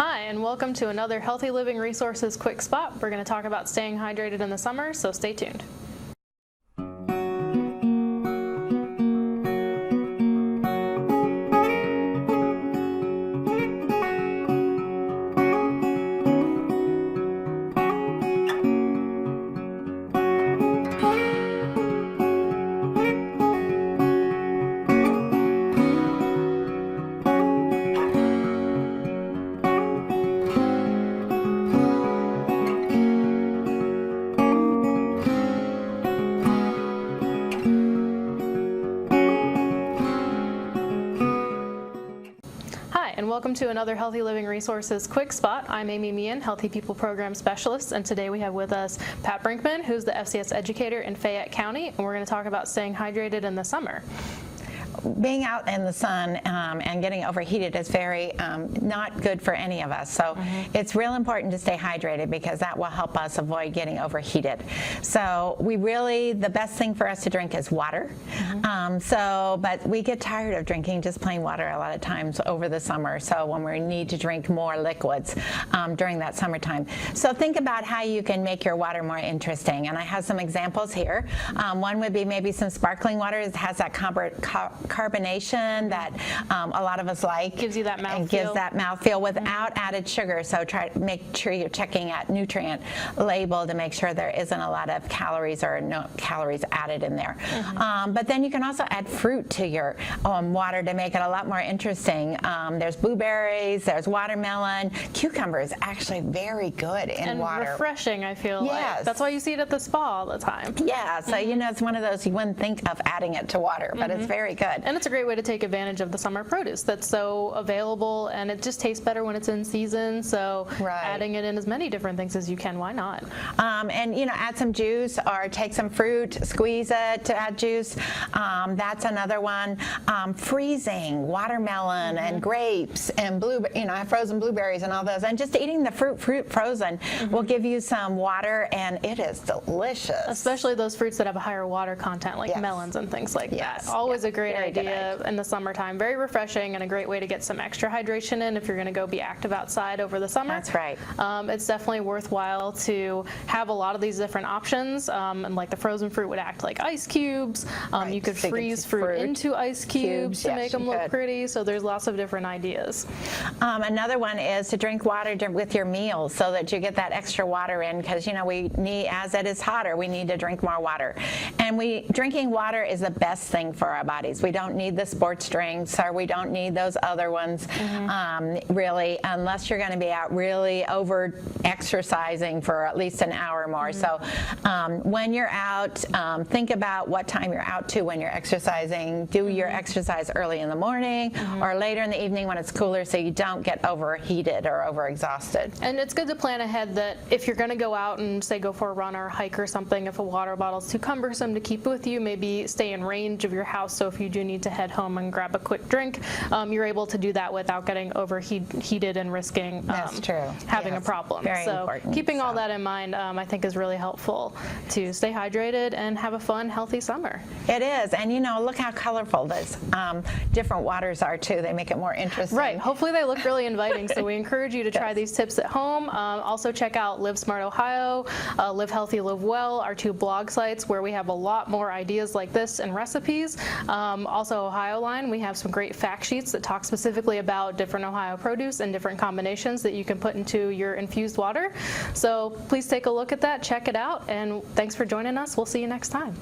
Hi, and welcome to another Healthy Living Resources Quick Spot. We're going to talk about staying hydrated in the summer, so stay tuned. And welcome to another Healthy Living Resources Quick Spot. I'm Amy Meehan, Healthy People Program Specialist, and today we have with us Pat Brinkman, who's the FCS Educator in Fayette County, and we're going to talk about staying hydrated in the summer. Being out in the sun and getting overheated is very not good for any of us. So it's real important to stay hydrated because that will help us avoid getting overheated. So the best thing for us to drink is water. But we get tired of drinking just plain water a lot of times over the summer. So when we need to drink more liquids during that summertime. So think about how you can make your water more interesting. And I have some examples here. One would be maybe some sparkling water. It has that carbonation that a lot of us like. Gives you that mouthfeel. And gives that mouthfeel without added sugar. So try to make sure you're checking at nutrient label to make sure there isn't a lot of calories or no calories added in there. But then you can also add fruit to your water to make it a lot more interesting. There's blueberries, there's watermelon. Cucumber is actually very good in water. And refreshing, I feel like. That's why you see it at the spa all the time. Yeah, so you know, it's one of those you wouldn't think of adding it to water, but it's very good. And it's a great way to take advantage of the summer produce that's so available, and it just tastes better when it's in season. So adding it in as many different things as you can, why not? And you know, add some juice or take some fruit, squeeze it to add juice. That's another one. Freezing watermelon and grapes and frozen blueberries and all those, and just eating the fruit frozen will give you some water, and it is delicious. Especially those fruits that have a higher water content, like melons and things like that. Always a great idea in the summertime. Very refreshing and a great way to get some extra hydration in if you're going to go be active outside over the summer. That's right. It's definitely worthwhile to have a lot of these different options. And like the frozen fruit would act like ice cubes. You could freeze fruit into ice cubes to make them look pretty. So there's lots of different ideas. Another one is to drink water with your meals so that you get that extra water in, because you know we need, as it is hotter, we need to drink more water. And drinking water is the best thing for our bodies. We don't need the sports drinks, or we don't need those other ones really, unless you're going to be out really over exercising for at least an hour more. So when you're out, think about what time you're out to when you're exercising. Do your exercise early in the morning or later in the evening when it's cooler, so you don't get overheated or overexhausted. And it's good to plan ahead that if you're going to go out and say go for a run or a hike or something, if a water bottle is too cumbersome to keep with you, maybe stay in range of your house. So if you do need to head home and grab a quick drink, you're able to do that without getting overheated and risking having a problem. Very important. Keeping all that in mind, I think is really helpful to stay hydrated and have a fun, healthy summer. It is, and you know, look how colorful those different waters are too. They make it more interesting. Right. Hopefully they look really inviting. So we encourage you to try these tips at home. Also check out Live Smart Ohio, Live Healthy, Live Well, our two blog sites where we have a lot more ideas like this and recipes. Also Ohio Line, we have some great fact sheets that talk specifically about different Ohio produce and different combinations that you can put into your infused water. So please take a look at that, check it out, and thanks for joining us. We'll see you next time.